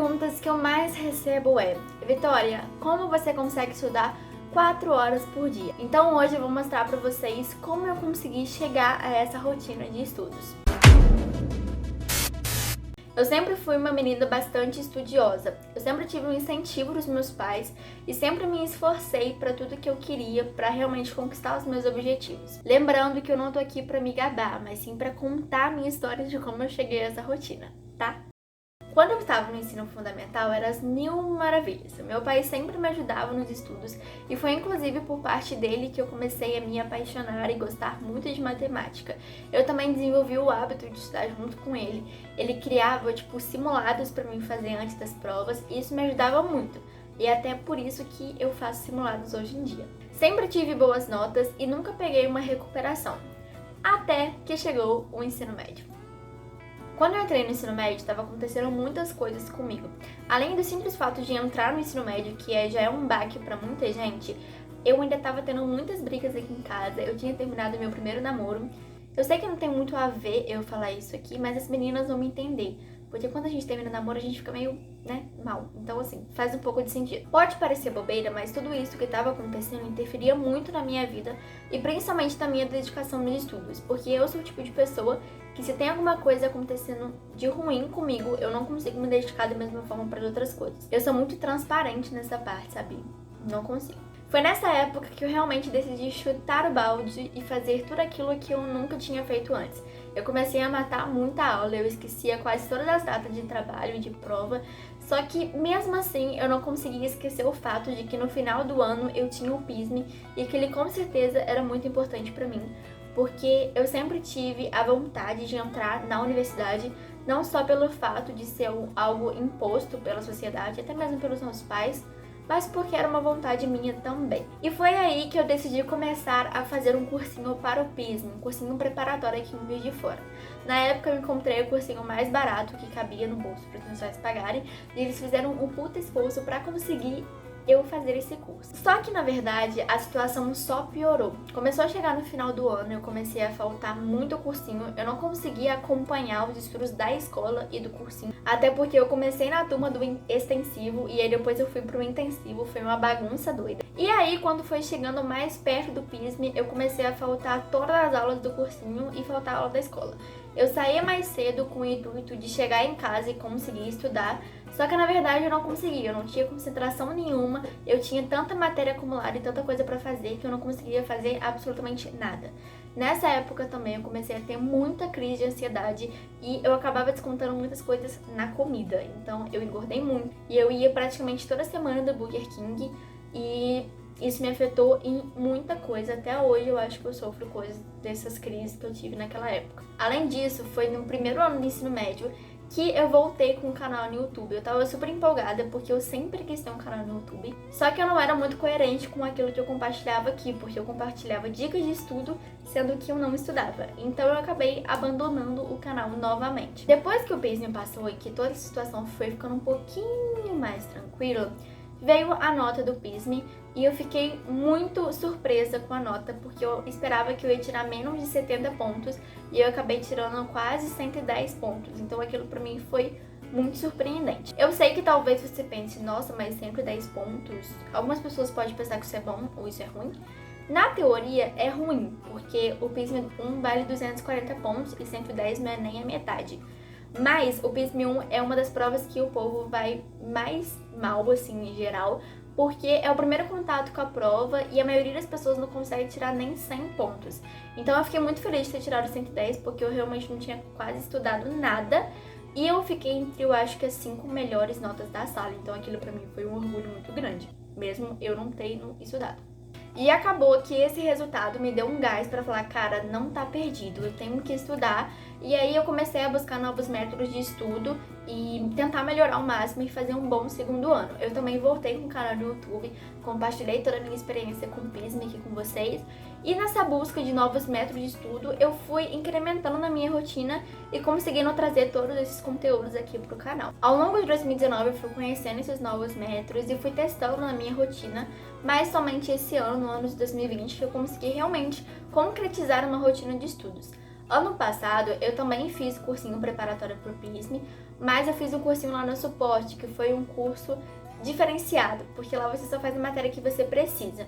perguntas que eu mais recebo é: Vitória, como você consegue estudar 4 horas por dia? Então hoje eu vou mostrar pra vocês como eu consegui chegar a essa rotina de estudos. Eu sempre fui uma menina bastante estudiosa. Eu sempre tive um incentivo dos meus pais e sempre me esforcei para tudo que eu queria para realmente conquistar os meus objetivos. Lembrando que eu não tô aqui para me gabar, mas sim para contar a minha história de como eu cheguei a essa rotina, tá? Quando eu estava no ensino fundamental, eram as mil maravilhas. Meu pai sempre me ajudava nos estudos e foi inclusive por parte dele que eu comecei a me apaixonar e gostar muito de matemática. Eu também desenvolvi o hábito de estudar junto com ele. Ele criava, simulados para mim fazer antes das provas e isso me ajudava muito. E é até por isso que eu faço simulados hoje em dia. Sempre tive boas notas e nunca peguei uma recuperação. Até que chegou o ensino médio. Quando eu entrei no ensino médio, estava acontecendo muitas coisas comigo. Além do simples fato de entrar no ensino médio, que já é um baque pra muita gente, eu ainda estava tendo muitas brigas aqui em casa. Eu tinha terminado meu primeiro namoro. Eu sei que não tem muito a ver eu falar isso aqui, mas as meninas vão me entender. Porque quando a gente termina namoro, a gente fica meio, mal. Então, assim, faz um pouco de sentido. Pode parecer bobeira, mas tudo isso que estava acontecendo interferia muito na minha vida e principalmente na minha dedicação nos estudos. Porque eu sou o tipo de pessoa que se tem alguma coisa acontecendo de ruim comigo, eu não consigo me dedicar da mesma forma para outras coisas. Eu sou muito transparente nessa parte, sabe? Não consigo. Foi nessa época que eu realmente decidi chutar o balde e fazer tudo aquilo que eu nunca tinha feito antes. Eu comecei a matar muita aula, eu esquecia quase todas as datas de trabalho e de prova, só que mesmo assim eu não conseguia esquecer o fato de que no final do ano eu tinha o PISM e que ele com certeza era muito importante para mim, porque eu sempre tive a vontade de entrar na universidade, não só pelo fato de ser algo imposto pela sociedade, até mesmo pelos meus pais, mas porque era uma vontade minha também. E foi aí que eu decidi começar a fazer um cursinho para o PISM, um cursinho preparatório aqui em Juiz de Fora. Na época eu encontrei o cursinho mais barato que cabia no bolso para os meus pais pagarem, e eles fizeram um puta esforço para conseguir eu fazer esse curso. Só que na verdade a situação só piorou. Começou a chegar no final do ano, eu comecei a faltar muito ao cursinho, eu não conseguia acompanhar os estudos da escola e do cursinho, até porque eu comecei na turma do extensivo e aí depois eu fui pro intensivo, foi uma bagunça doida. E aí quando foi chegando mais perto do PISM, eu comecei a faltar todas as aulas do cursinho e faltar a aula da escola. Eu saía mais cedo com o intuito de chegar em casa e conseguir estudar, só que na verdade eu não conseguia, eu não tinha concentração nenhuma, eu tinha tanta matéria acumulada e tanta coisa pra fazer que eu não conseguia fazer absolutamente nada. Nessa época também eu comecei a ter muita crise de ansiedade e eu acabava descontando muitas coisas na comida, então eu engordei muito e eu ia praticamente toda semana do Burger King e isso me afetou em muita coisa. Até hoje eu acho que eu sofro coisas dessas crises que eu tive naquela época. Além disso, foi no primeiro ano do ensino médio que eu voltei com um canal no YouTube. Eu tava super empolgada porque eu sempre quis ter um canal no YouTube. Só que eu não era muito coerente com aquilo que eu compartilhava aqui, porque eu compartilhava dicas de estudo, sendo que eu não estudava. Então eu acabei abandonando o canal novamente. Depois que o PISM passou e que toda a situação foi ficando um pouquinho mais tranquila, veio a nota do PISM e eu fiquei muito surpresa com a nota, porque eu esperava que eu ia tirar menos de 70 pontos e eu acabei tirando quase 110 pontos, então aquilo pra mim foi muito surpreendente. Eu sei que talvez você pense, nossa, mas 110 pontos, algumas pessoas podem pensar que isso é bom ou isso é ruim. Na teoria é ruim, porque o PISM 1 vale 240 pontos e 110 não é nem a metade. Mas o PISM 1 é uma das provas que o povo vai mais mal, assim, em geral, porque é o primeiro contato com a prova e a maioria das pessoas não consegue tirar nem 100 pontos. Então eu fiquei muito feliz de ter tirado 110, porque eu realmente não tinha quase estudado nada e eu fiquei entre, eu acho que as 5 melhores notas da sala. Então aquilo pra mim foi um orgulho muito grande, mesmo eu não tendo estudado. E acabou que esse resultado me deu um gás pra falar, cara, não tá perdido, eu tenho que estudar. E aí eu comecei a buscar novos métodos de estudo e tentar melhorar ao máximo e fazer um bom segundo ano. Eu também voltei com o canal no YouTube, compartilhei toda a minha experiência com o PISM aqui com vocês. E nessa busca de novos métodos de estudo, eu fui incrementando na minha rotina e conseguindo trazer todos esses conteúdos aqui pro canal. Ao longo de 2019 eu fui conhecendo esses novos métodos e fui testando na minha rotina, mas somente esse ano, no ano de 2020, que eu consegui realmente concretizar uma rotina de estudos. Ano passado eu também fiz cursinho preparatório pro PISM, mas eu fiz um cursinho lá no Suporte, que foi um curso diferenciado, porque lá você só faz a matéria que você precisa.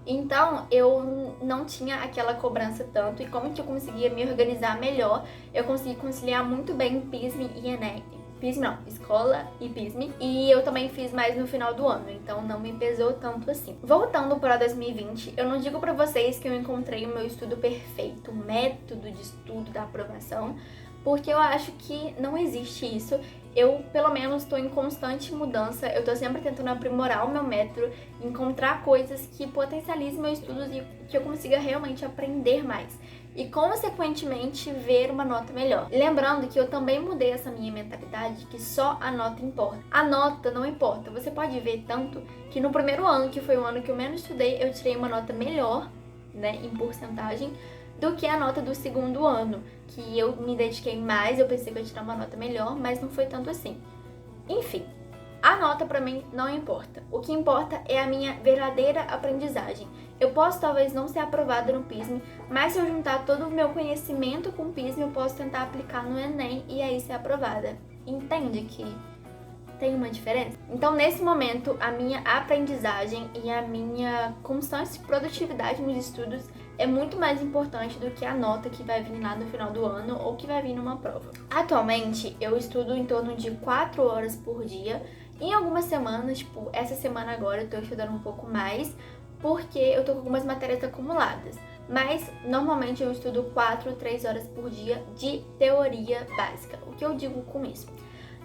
Então, eu não tinha aquela cobrança tanto, e como que eu conseguia me organizar melhor, eu consegui conciliar muito bem PISME e ENEM. PISME não, escola e PISME, e eu também fiz mais no final do ano, então não me pesou tanto assim. Voltando para 2020, eu não digo para vocês que eu encontrei o meu estudo perfeito, o método de estudo da aprovação, porque eu acho que não existe isso. Eu, pelo menos, estou em constante mudança, eu estou sempre tentando aprimorar o meu método, encontrar coisas que potencializem meus estudos e que eu consiga realmente aprender mais. E, consequentemente, ver uma nota melhor. Lembrando que eu também mudei essa minha mentalidade que só a nota importa. A nota não importa. Você pode ver tanto que no primeiro ano, que foi o ano que eu menos estudei, eu tirei uma nota melhor, né, em porcentagem, do que a nota do segundo ano, que eu me dediquei mais, eu pensei que eu ia tirar uma nota melhor, mas não foi tanto assim. Enfim, a nota pra mim não importa. O que importa é a minha verdadeira aprendizagem. Eu posso talvez não ser aprovada no PISME, mas se eu juntar todo o meu conhecimento com o PISME, eu posso tentar aplicar no Enem e aí ser aprovada. Entende que tem uma diferença? Então, nesse momento, a minha aprendizagem e a minha constante produtividade nos estudos é muito mais importante do que a nota que vai vir lá no final do ano ou que vai vir numa prova. Atualmente, eu estudo em torno de 4 horas por dia. Em algumas semanas, tipo, essa semana agora eu tô estudando um pouco mais, porque eu tô com algumas matérias acumuladas. Mas, normalmente, eu estudo 4, 3 horas por dia de teoria básica. O que eu digo com isso?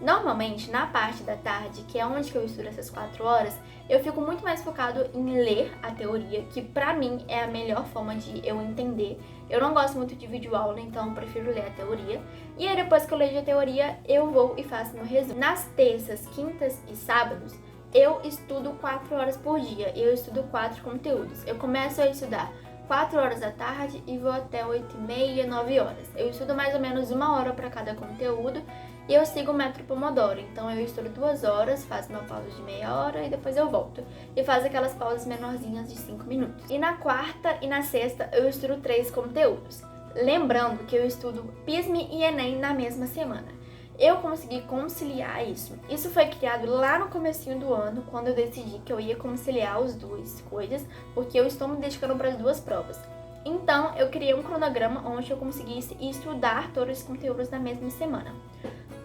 Normalmente, na parte da tarde, que é onde que eu estudo essas 4 horas, eu fico muito mais focado em ler a teoria, que pra mim é a melhor forma de eu entender. Eu não gosto muito de videoaula, então eu prefiro ler a teoria. E aí, depois que eu leio a teoria, eu vou e faço meu resumo. Nas terças, quintas e sábados, eu estudo 4 horas por dia. Eu estudo 4 conteúdos. Eu começo a estudar 4 horas da tarde e vou até 8h30, 9 horas. Eu estudo mais ou menos 1 hora para cada conteúdo e eu sigo o método Pomodoro. Então eu estudo 2 horas, faço uma pausa de meia hora e depois eu volto. E faço aquelas pausas menorzinhas de 5 minutos. E na quarta e na sexta eu estudo 3 conteúdos. Lembrando que eu estudo PISME e ENEM na mesma semana. Eu consegui conciliar isso. Isso foi criado lá no comecinho do ano, quando eu decidi que eu ia conciliar as duas coisas, porque eu estou me dedicando para as duas provas. Então, eu criei um cronograma onde eu conseguisse estudar todos os conteúdos na mesma semana.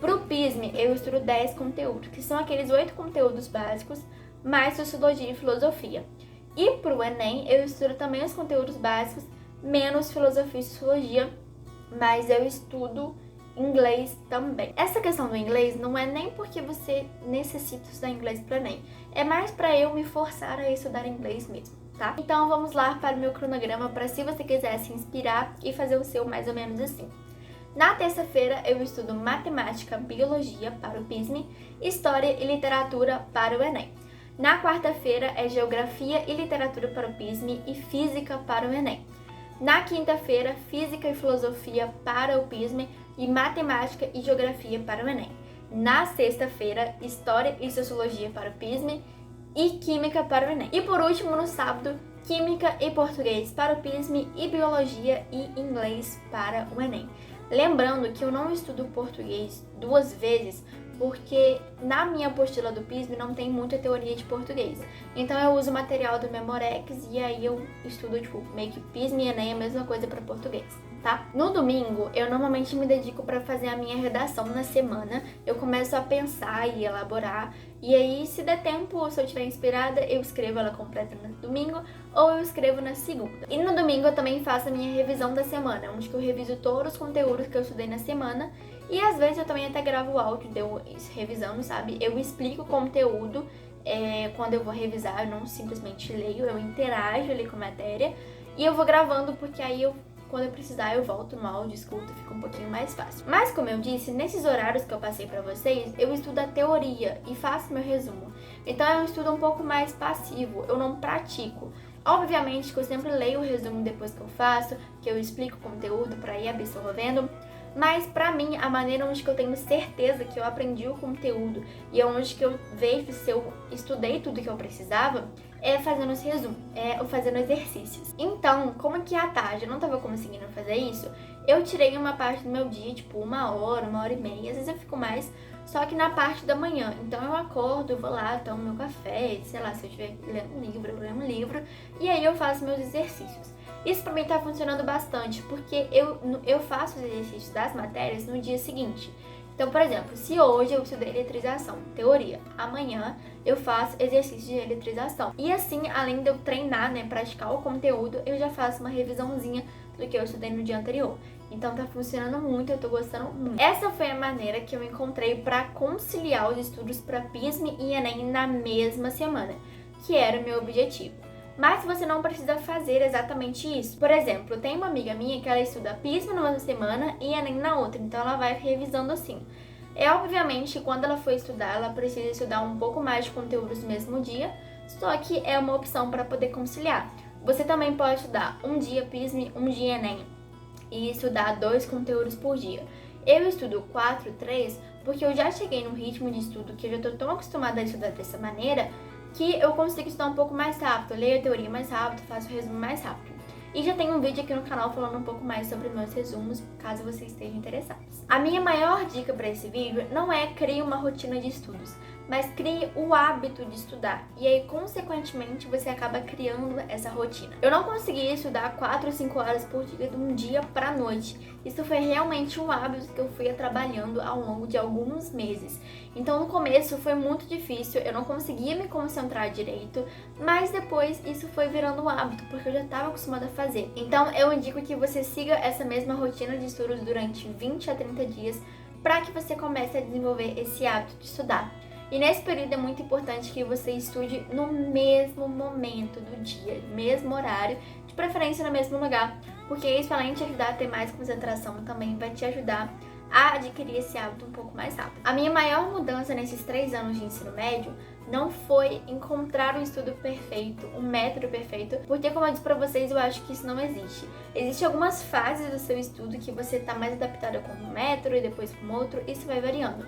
Pro PISME, eu estudo 10 conteúdos, que são aqueles 8 conteúdos básicos, mais sociologia e filosofia. E pro Enem, eu estudo também os conteúdos básicos, menos filosofia e sociologia, mas eu estudo inglês também. Essa questão do inglês não é nem porque você necessita estudar inglês para Enem, é mais para eu me forçar a estudar inglês mesmo, tá? Então vamos lá para o meu cronograma para se você quiser se inspirar e fazer o seu mais ou menos assim. Na terça-feira eu estudo matemática, biologia para o PISME, história e literatura para o Enem. Na quarta-feira é geografia e literatura para o PISME e física para o Enem. Na quinta-feira, física e filosofia para o PISME e matemática e geografia para o Enem. Na sexta-feira, história e sociologia para o PISME e química para o Enem. E por último, no sábado, química e português para o PISME e biologia e inglês para o Enem. Lembrando que eu não estudo português 2 vezes, porque na minha apostila do PISME não tem muita teoria de português. Então eu uso o material do Memorex e aí eu estudo, tipo, meio que PISME e Enem, a mesma coisa para português, tá? No domingo, eu normalmente me dedico para fazer a minha redação na semana. Eu começo a pensar e elaborar. E aí, se der tempo, se eu estiver inspirada, eu escrevo ela completa no domingo ou eu escrevo na segunda. E no domingo eu também faço a minha revisão da semana, onde eu reviso todos os conteúdos que eu estudei na semana. E às vezes eu também até gravo o áudio de eu revisando, sabe? Eu explico o conteúdo quando eu vou revisar, eu não simplesmente leio, eu interajo ali com a matéria. E eu vou gravando porque aí quando eu precisar, eu volto no áudio, escuto, fica um pouquinho mais fácil. Mas, como eu disse, nesses horários que eu passei pra vocês, eu estudo a teoria e faço meu resumo. Então, é um estudo um pouco mais passivo, eu não pratico. Obviamente que eu sempre leio o resumo depois que eu faço, que eu explico o conteúdo pra ir absorvendo. Mas, pra mim, a maneira onde que eu tenho certeza que eu aprendi o conteúdo e onde que eu vejo se eu estudei tudo que eu precisava, é fazendo os resumos, fazendo exercícios. Então, como que à tarde eu não tava conseguindo fazer isso, eu tirei uma parte do meu dia, tipo 1 hora, 1 hora e meia, às vezes eu fico mais, só que na parte da manhã. Então eu acordo, vou lá, tomo meu café, sei lá, se eu estiver lendo um livro, eu leio um livro, e aí eu faço meus exercícios. Isso pra mim tá funcionando bastante, porque eu faço os exercícios das matérias no dia seguinte. Então, por exemplo, se hoje eu estudei eletrização, teoria, amanhã eu faço exercício de eletrização. E assim, além de eu treinar, né, praticar o conteúdo, eu já faço uma revisãozinha do que eu estudei no dia anterior. Então tá funcionando muito, eu tô gostando muito. Essa foi a maneira que eu encontrei para conciliar os estudos para PISM e Enem na mesma semana, que era o meu objetivo. Mas você não precisa fazer exatamente isso. Por exemplo, tem uma amiga minha que ela estuda PISM numa semana e Enem na outra, então ela vai revisando assim. Obviamente, quando ela for estudar, ela precisa estudar um pouco mais de conteúdos no mesmo dia, só que é uma opção para poder conciliar. Você também pode estudar um dia PISM, um dia Enem e estudar 2 conteúdos por dia. Eu estudo 4, 3, porque eu já cheguei num ritmo de estudo que eu já estou tão acostumada a estudar dessa maneira que eu consigo estudar um pouco mais rápido, eu leio a teoria mais rápido, faço o resumo mais rápido. E já tem um vídeo aqui no canal falando um pouco mais sobre meus resumos, caso vocês estejam interessados. A minha maior dica para esse vídeo não é criar uma rotina de estudos, mas crie o hábito de estudar. E aí, consequentemente, você acaba criando essa rotina. Eu não consegui estudar 4 ou 5 horas por dia de um dia pra noite. Isso foi realmente um hábito que eu fui trabalhando ao longo de alguns meses. Então, no começo foi muito difícil, eu não conseguia me concentrar direito, mas depois isso foi virando um hábito, porque eu já estava acostumada a fazer. Então, eu indico que você siga essa mesma rotina de estudos durante 20 a 30 dias para que você comece a desenvolver esse hábito de estudar. E nesse período é muito importante que você estude no mesmo momento do dia, mesmo horário, de preferência no mesmo lugar, porque isso, além de te ajudar a ter mais concentração, também vai te ajudar a adquirir esse hábito um pouco mais rápido. A minha maior mudança nesses 3 anos de ensino médio não foi encontrar um estudo perfeito, um método perfeito, porque como eu disse pra vocês, eu acho que isso não existe. Existem algumas fases do seu estudo que você tá mais adaptada com um método e depois com outro, isso vai variando.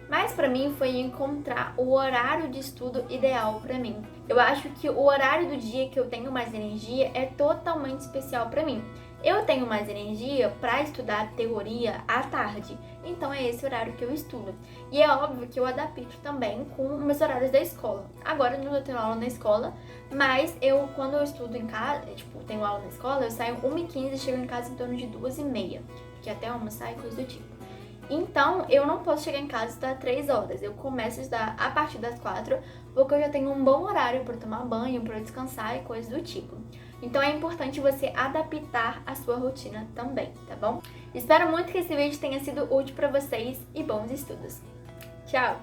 Mas pra mim foi encontrar o horário de estudo ideal pra mim. Eu acho que o horário do dia que eu tenho mais energia é totalmente especial pra mim. Eu tenho mais energia pra estudar teoria à tarde, então é esse horário que eu estudo. E é óbvio que eu adapto também com meus horários da escola. Agora eu não tô tendo aula na escola, mas quando eu estudo em casa, tenho aula na escola, eu saio 1h15 e chego em casa em torno de 2h30, porque até almoçar e coisa do tipo. Então, eu não posso chegar em casa e estudar 3 horas. Eu começo a estudar a partir das 4, porque eu já tenho um bom horário para tomar banho, para descansar e coisas do tipo. Então, é importante você adaptar a sua rotina também, tá bom? Espero muito que esse vídeo tenha sido útil para vocês e bons estudos. Tchau!